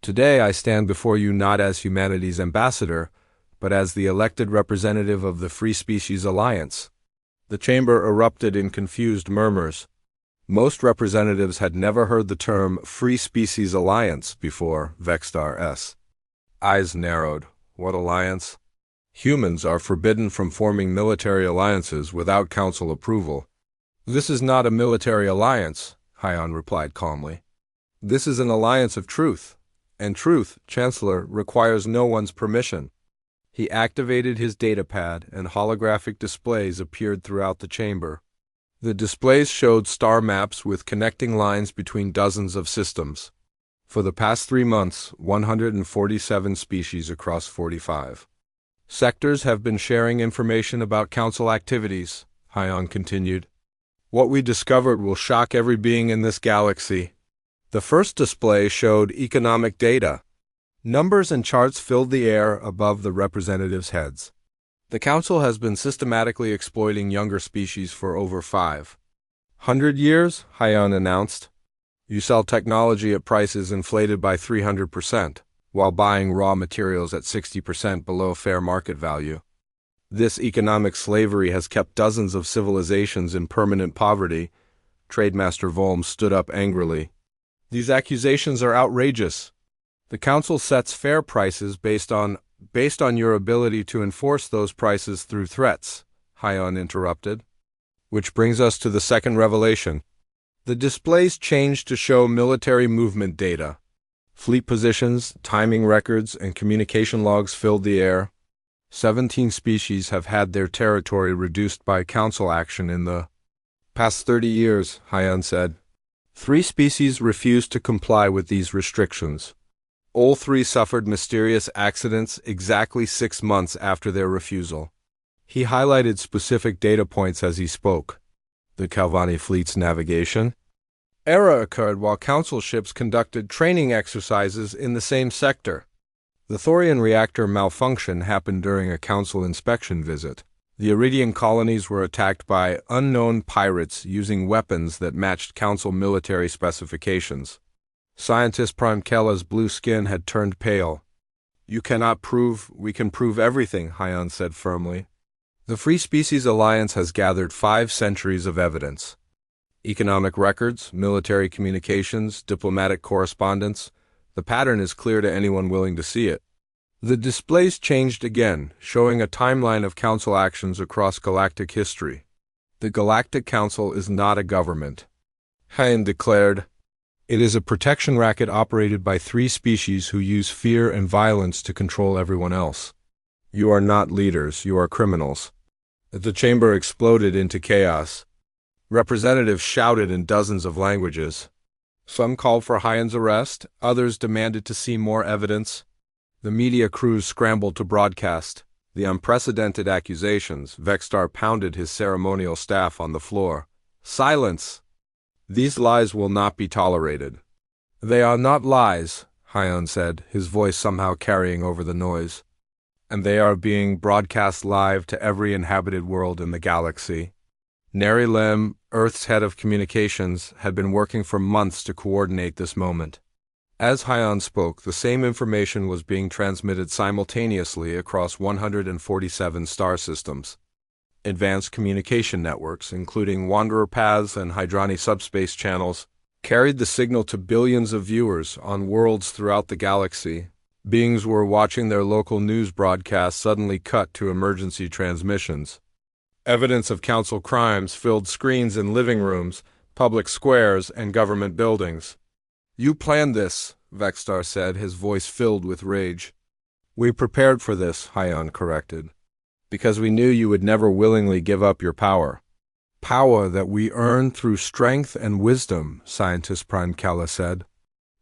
Today I stand before you not as humanity's ambassador, but as the elected representative of the Free Species Alliance. The chamber erupted in confused murmurs. Most representatives had never heard the term Free Species Alliance before. Vextar's eyes narrowed. What alliance? Humans are forbidden from forming military alliances without council approval. This is not a military alliance, Hyun replied calmly. This is an alliance of truth, and truth, Chancellor, requires no one's permission. He activated his datapad, and holographic displays appeared throughout the chamber. The displays showed star maps with connecting lines between dozens of systems. For the past 3 months, 147 species across 45 sectors have been sharing information about Council activities, Hyun continued. What we discovered will shock every being in this galaxy. The first display showed economic data. Numbers and charts filled the air above the representatives' heads. The Council has been systematically exploiting younger species for over 500 years, Hyun announced. You sell technology at prices inflated by 300%. While buying raw materials at 60% below fair market value. This economic slavery has kept dozens of civilizations in permanent poverty. Trademaster Volm stood up angrily. These accusations are outrageous. The Council sets fair prices based on your ability to enforce those prices through threats, Hyun interrupted. Which brings us to the second revelation. The displays changed to show military movement data. Fleet positions, timing records, and communication logs filled the air. 17 species have had their territory reduced by Council action in the past 30 years, Hyun said. 3 species refused to comply with these restrictions. All 3 suffered mysterious accidents exactly 6 months after their refusal. He highlighted specific data points as he spoke. The Calvani fleet's navigation error occurred while Council ships conducted training exercises in the same sector. The thorium reactor malfunction happened during a Council inspection visit. The Iridian colonies were attacked by unknown pirates using weapons that matched Council military specifications. Scientist Prime Kella's blue skin had turned pale. You cannot prove, we can prove everything, Hyun said firmly. The Free Species Alliance has gathered 5 centuries of evidence. Economic records, military communications, diplomatic correspondence. The pattern is clear to anyone willing to see it. The displays changed again, showing a timeline of Council actions across galactic history. The Galactic Council is not a government, Hyun declared. It is a protection racket operated by 3 species who use fear and violence to control everyone else. You are not leaders, you are criminals. The chamber exploded into chaos. Representatives shouted in dozens of languages. Some called for Hyun's arrest, others demanded to see more evidence. The media crews scrambled to broadcast the unprecedented accusations. Vextar pounded his ceremonial staff on the floor. Silence! These lies will not be tolerated. They are not lies, Hyun said, his voice somehow carrying over the noise. And they are being broadcast live to every inhabited world in the galaxy. Neri Lem, Earth's head of communications, had been working for months to coordinate this moment. As Hyun spoke, the same information was being transmitted simultaneously across 147 star systems. Advanced communication networks, including Wanderer paths and Hydrani subspace channels, carried the signal to billions of viewers on worlds throughout the galaxy. Beings were watching their local news broadcasts suddenly cut to emergency transmissions. Evidence of council crimes filled screens in living rooms, public squares, and government buildings. "You planned this," Vextar said, his voice filled with rage. "We prepared for this," Hyon corrected, "because we knew you would never willingly give up your power." "Power that we earned through strength and wisdom," Scientist Prime Kella said.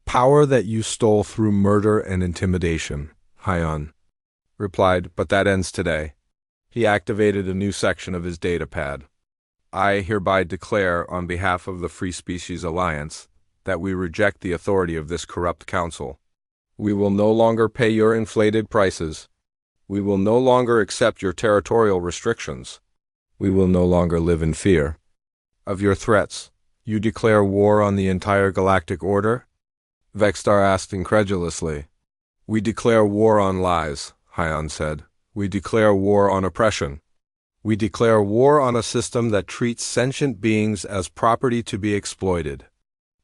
"Power that you stole through murder and intimidation," Hyon replied, "but that ends today." He activated a new section of his data pad. "I hereby declare, on behalf of the Free Species Alliance, that we reject the authority of this corrupt council. We will no longer pay your inflated prices. We will no longer accept your territorial restrictions. We will no longer live in fear of your threats. You declare war on the entire galactic order?" Vextar asked incredulously. "We declare war on lies," Hyon said. "We declare war on oppression. We declare war on a system that treats sentient beings as property to be exploited."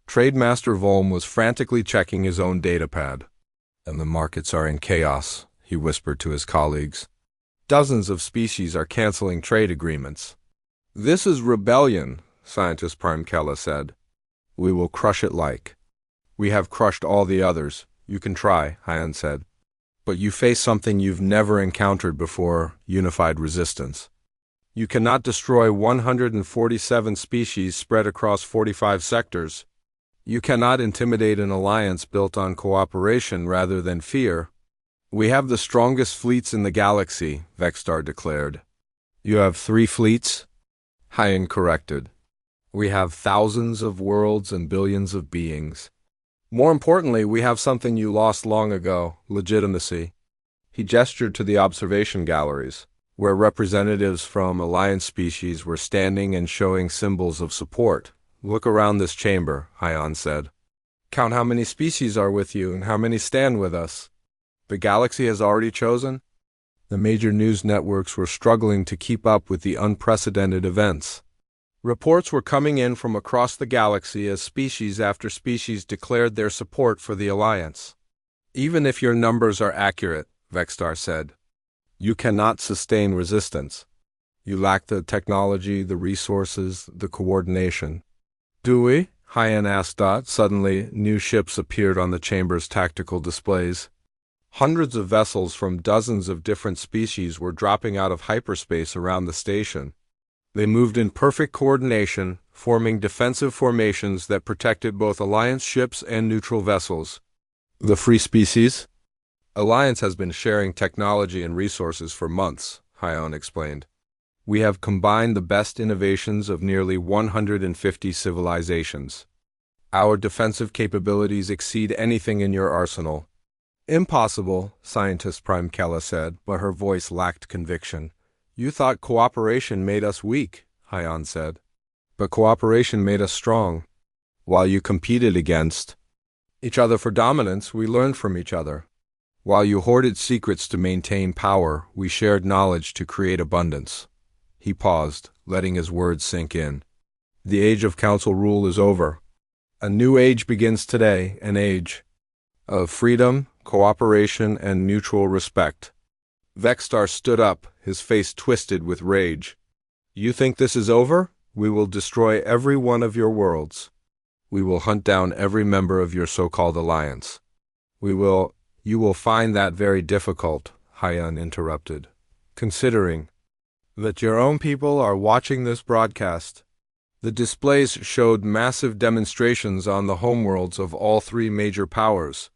Trademaster Volm was frantically checking his own datapad. "And the markets are in chaos," he whispered to his colleagues. "Dozens of species are canceling trade agreements." "This is rebellion," Scientist Prime Kella said. "We will crush it like we have crushed all the others. You can try," Hyon said. "But you face something you've never encountered before: unified resistance. You cannot destroy 147 species spread across 45 sectors. You cannot intimidate an alliance built on cooperation rather than fear." "We have the strongest fleets in the galaxy," Vextar declared. "You have 3 fleets?" Hyon corrected. "We have thousands of worlds and billions of beings. More importantly, we have something you lost long ago: legitimacy." He gestured to the observation galleries, where representatives from alliance species were standing and showing symbols of support. "Look around this chamber," Hyon said. "Count how many species are with you and how many stand with us. The galaxy has already chosen." The major news networks were struggling to keep up with the unprecedented events. Reports were coming in from across the galaxy as species after species declared their support for the Alliance. "Even if your numbers are accurate," Vextar said, "you cannot sustain resistance. You lack the technology, the resources, the coordination." "Do we?" Hyon asked. Suddenly, new ships appeared on the chamber's tactical displays. Hundreds of vessels from dozens of different species were dropping out of hyperspace around the station. They moved in perfect coordination, forming defensive formations that protected both Alliance ships and neutral vessels. "The Free Species Alliance has been sharing technology and resources for months," Hyon explained. "We have combined the best innovations of nearly 150 civilizations. Our defensive capabilities exceed anything in your arsenal." "Impossible," Scientist Prime Kella said, but her voice lacked conviction. "You thought cooperation made us weak," Hyon said. "But cooperation made us strong. While you competed against each other for dominance, we learned from each other. While you hoarded secrets to maintain power, we shared knowledge to create abundance." He paused, letting his words sink in. "The age of council rule is over. A new age begins today, an age of freedom, cooperation, and mutual respect." Vextar stood up, his face twisted with rage. "You think this is over? We will destroy every one of your worlds. We will hunt down every member of your so-called alliance. You will find that very difficult," Hyon interrupted, "considering that your own people are watching this broadcast." The displays showed massive demonstrations on the homeworlds of all 3 major powers.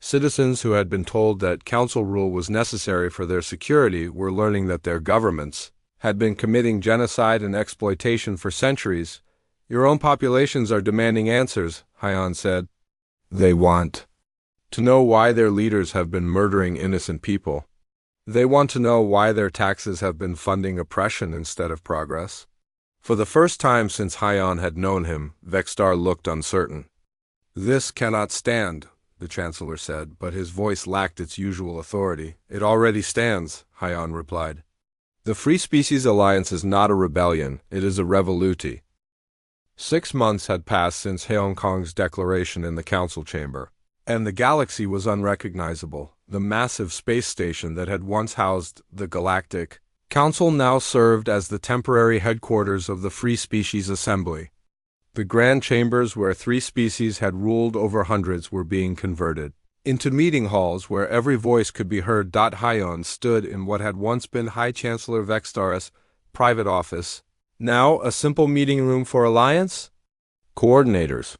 Citizens who had been told that council rule was necessary for their security were learning that their governments had been committing genocide and exploitation for centuries. "Your own populations are demanding answers," Hyon said. "They want to know why their leaders have been murdering innocent people. They want to know why their taxes have been funding oppression instead of progress." For the first time since Hyon had known him, Vextar looked uncertain. "This cannot stand," the Chancellor said, but his voice lacked its usual authority. "It already stands," Hyon replied. "The Free Species Alliance is not a rebellion, it is a revoluti." 6 months had passed since Hong Kong's declaration in the council chamber, and the galaxy was unrecognizable. The massive space station that had once housed the galactic Council now served as the temporary headquarters of the Free Species Assembly. The grand chambers where 3 species had ruled over hundreds were being converted into meeting halls where every voice could be heard. Hyon stood in what had once been High Chancellor Vextaris' private office, now a simple meeting room for Alliance coordinators.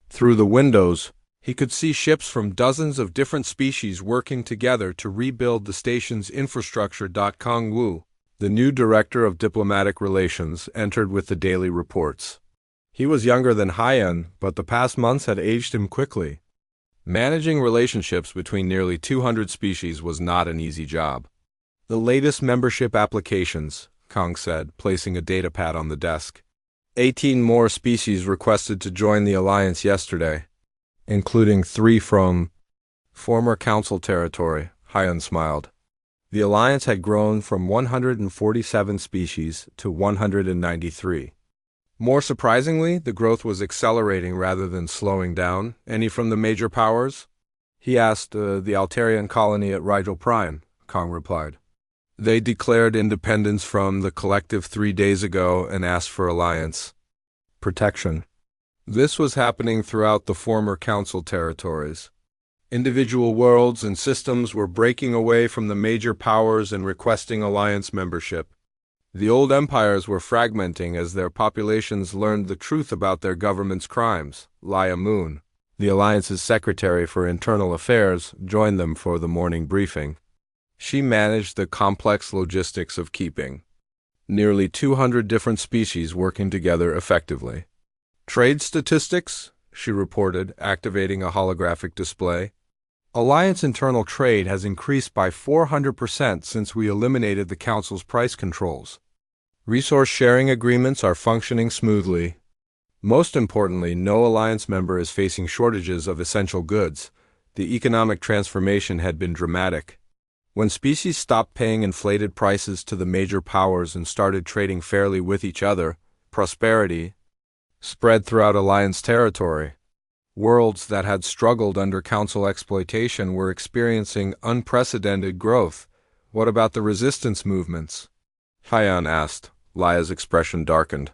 Through the windows, he could see ships from dozens of different species working together to rebuild the station's infrastructure. Kong Wu, the new director of diplomatic relations, entered with the daily reports. He was younger than Hyan, but the past months had aged him quickly. Managing relationships between nearly 200 species was not an easy job. The latest membership applications, Kong said, placing a datapad on the desk. 18 more species requested to join the Alliance yesterday, including 3 from former Council territory. Hyan smiled. The Alliance had grown from 147 species to 193. More surprisingly, the growth was accelerating rather than slowing down. Any from the major powers? He asked. The Altarian colony at Rigel Prime, Kong replied. They declared independence from the collective 3 days ago and asked for alliance protection. This was happening throughout the former Council territories. Individual worlds and systems were breaking away from the major powers and requesting alliance membership. The old empires were fragmenting as their populations learned the truth about their government's crimes. Laya Moon, the Alliance's Secretary for Internal Affairs, joined them for the morning briefing. She managed the complex logistics of keeping nearly 200 different species working together effectively. Trade statistics, she reported, activating a holographic display. Alliance internal trade has increased by 400% since we eliminated the Council's price controls. Resource sharing agreements are functioning smoothly. Most importantly, no Alliance member is facing shortages of essential goods. The economic transformation had been dramatic. When species stopped paying inflated prices to the major powers and started trading fairly with each other, prosperity spread throughout Alliance territory. Worlds that had struggled under Council exploitation were experiencing unprecedented growth. What about the resistance movements? Hyan asked. Laya's expression darkened.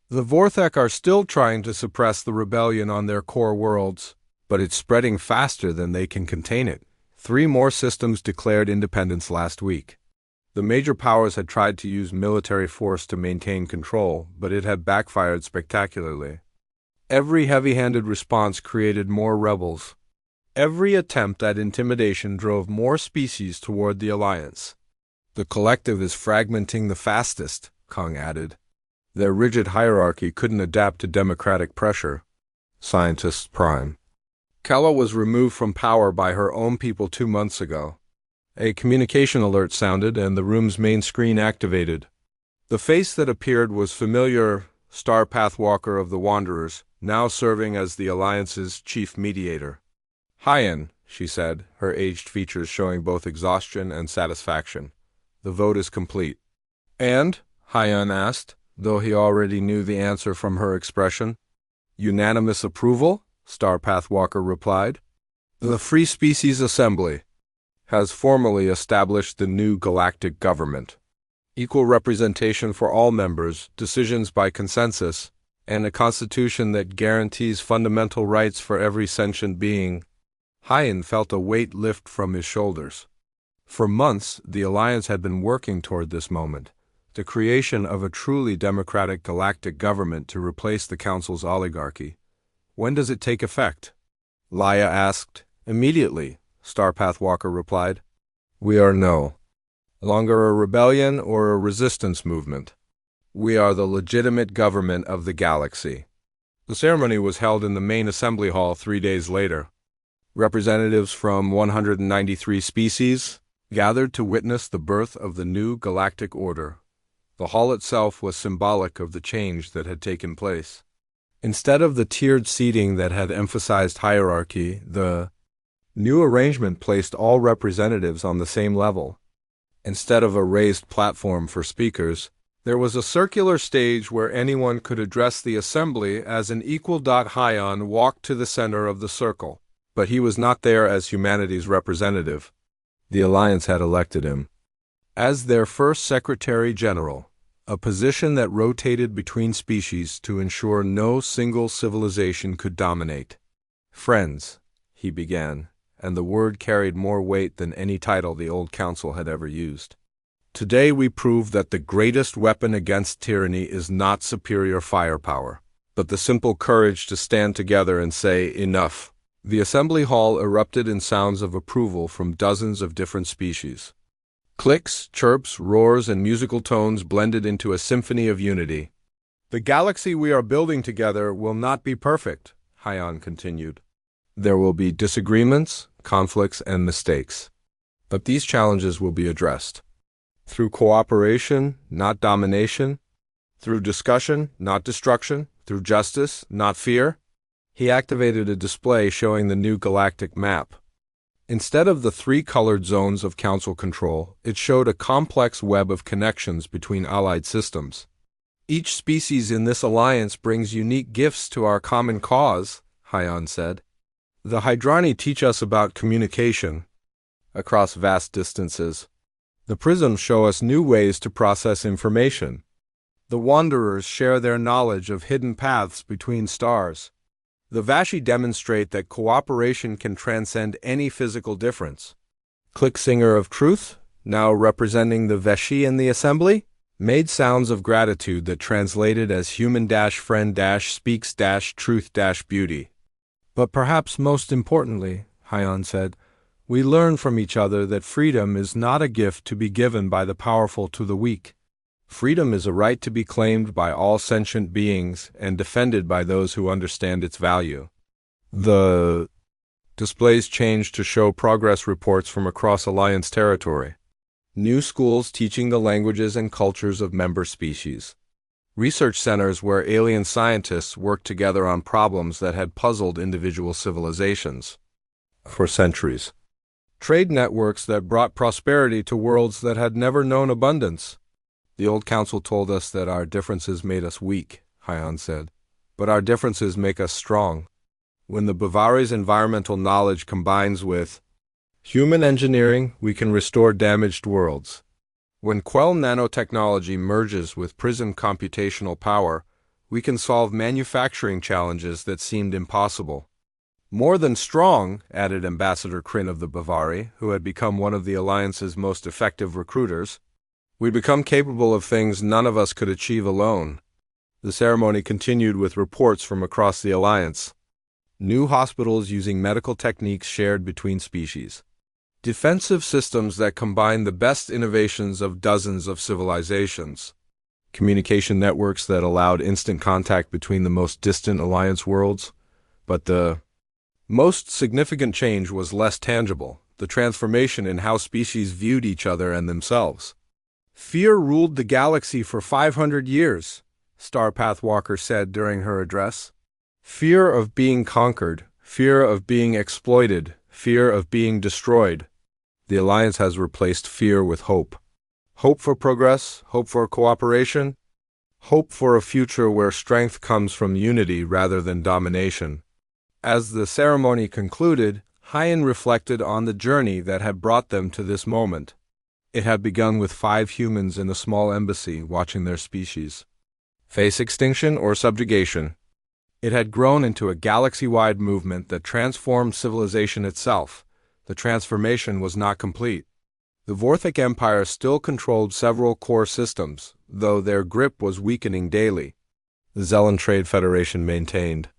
The Vorthek are still trying to suppress the rebellion on their core worlds, but it's spreading faster than they can contain it. 3 more systems declared independence last week. The major powers had tried to use military force to maintain control, but it had backfired spectacularly. Every heavy-handed response created more rebels. Every attempt at intimidation drove more species toward the Alliance. The collective is fragmenting the fastest, Kong added. Their rigid hierarchy couldn't adapt to democratic pressure. Scientist Prime. Kella was removed from power by her own people 2 months ago. A communication alert sounded and the room's main screen activated. The face that appeared was familiar. Star Pathwalker of the Wanderers, now serving as the Alliance's chief mediator. Hyan, she said, her aged features showing both exhaustion and satisfaction. The vote is complete. And? Hyan asked, though he already knew the answer from her expression. Unanimous approval? Star Pathwalker replied. The Free Species Assembly has formally established the new galactic government. Equal representation for all members, decisions by consensus, and a constitution that guarantees fundamental rights for every sentient being. Hyan felt a weight lift from his shoulders. For months, the Alliance had been working toward this moment, the creation of a truly democratic galactic government to replace the Council's oligarchy. When does it take effect? Laya asked. Immediately, Star Pathwalker replied. We are no longer a rebellion or a resistance movement. We are the legitimate government of the galaxy. The ceremony was held in the main assembly hall 3 days later. Representatives from 193 species gathered to witness the birth of the new galactic order. The hall itself was symbolic of the change that had taken place. Instead of the tiered seating that had emphasized hierarchy, the new arrangement placed all representatives on the same level. Instead of a raised platform for speakers, there was a circular stage where anyone could address the assembly as an equal. Hyan walked to the center of the circle, but he was not there as humanity's representative. The Alliance had elected him. as their first Secretary General, a position that rotated between species to ensure no single civilization could dominate. "Friends," he began, and the word carried more weight than any title the old council had ever used. "Today we prove that the greatest weapon against tyranny is not superior firepower, but the simple courage to stand together and say, 'Enough.'" The assembly hall erupted in sounds of approval from dozens of different species. Clicks, chirps, roars, and musical tones blended into a symphony of unity. "The galaxy we are building together will not be perfect," Hyon continued. "There will be disagreements, conflicts, and mistakes. But these challenges will be addressed. Through cooperation, not domination. Through discussion, not destruction. Through justice, not fear." He activated a display showing the new galactic map. Instead of the three colored zones of council control, it showed a complex web of connections between allied systems. "Each species in this alliance brings unique gifts to our common cause," Hyon said. "The Hydrani teach us about communication across vast distances. The prisms show us new ways to process information. The wanderers share their knowledge of hidden paths between stars. The Vashi demonstrate that cooperation can transcend any physical difference." Clicksinger of Truth, now representing the Vashi in the assembly, made sounds of gratitude that translated as human-friend-speaks-truth-beauty. "But perhaps most importantly," Hyon said, "we learn from each other that freedom is not a gift to be given by the powerful to the weak. Freedom is a right to be claimed by all sentient beings and defended by those who understand its value." The displays changed to show progress reports from across Alliance territory. New schools teaching the languages and cultures of member species. Research centers where alien scientists worked together on problems that had puzzled individual civilizations for centuries. Trade networks that brought prosperity to worlds that had never known abundance. "The old council told us that our differences made us weak," Hyon said, "but our differences make us strong. When the Bavari's environmental knowledge combines with human engineering, we can restore damaged worlds. When Quell nanotechnology merges with Prism computational power, we can solve manufacturing challenges that seemed impossible." "More than strong," added Ambassador Kryn of the Bavari, who had become one of the Alliance's most effective recruiters. "We become capable of things none of us could achieve alone." The ceremony continued with reports from across the Alliance. New hospitals using medical techniques shared between species. Defensive systems that combine the best innovations of dozens of civilizations. Communication networks that allowed instant contact between the most distant Alliance worlds. But the most significant change was less tangible, the transformation in how species viewed each other and themselves. "Fear ruled the galaxy for 500 years, Starpath Walker said during her address. "Fear of being conquered, fear of being exploited, fear of being destroyed. The Alliance has replaced fear with hope. Hope for progress, hope for cooperation, hope for a future where strength comes from unity rather than domination." As the ceremony concluded, Hyon reflected on the journey that had brought them to this moment. It had begun with 5 humans in a small embassy watching their species face extinction or subjugation. It had grown into a galaxy-wide movement that transformed civilization itself. The transformation was not complete. The Vorthic Empire still controlled several core systems, though their grip was weakening daily. The Zellan Trade Federation maintained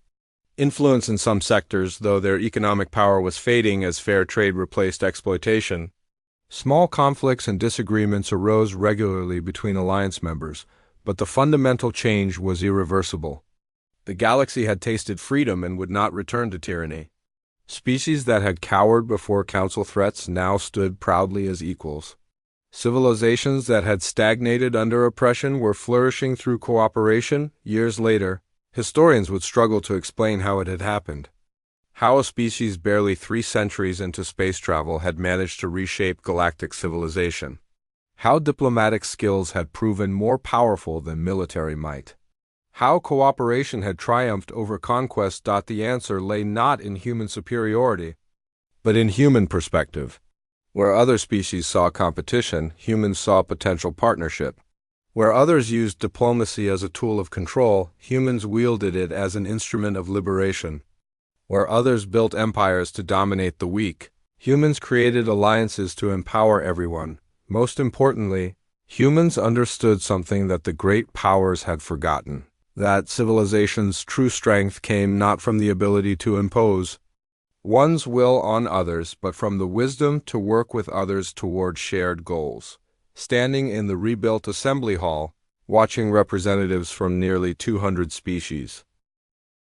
influence in some sectors, though their economic power was fading as fair trade replaced exploitation. Small conflicts and disagreements arose regularly between Alliance members, but the fundamental change was irreversible. The galaxy had tasted freedom and would not return to tyranny. Species that had cowered before council threats now stood proudly as equals. Civilizations that had stagnated under oppression were flourishing through cooperation. Years later, historians would struggle to explain how it had happened. How a species barely 3 centuries into space travel had managed to reshape galactic civilization. How diplomatic skills had proven more powerful than military might. How cooperation had triumphed over conquest. The answer lay not in human superiority, but in human perspective. Where other species saw competition, humans saw potential partnership. Where others used diplomacy as a tool of control, humans wielded it as an instrument of liberation. Where others built empires to dominate the weak, humans created alliances to empower everyone. Most importantly, humans understood something that the great powers had forgotten: that civilization's true strength came not from the ability to impose one's will on others, but from the wisdom to work with others toward shared goals. Standing in the rebuilt assembly hall, watching representatives from nearly 200 species,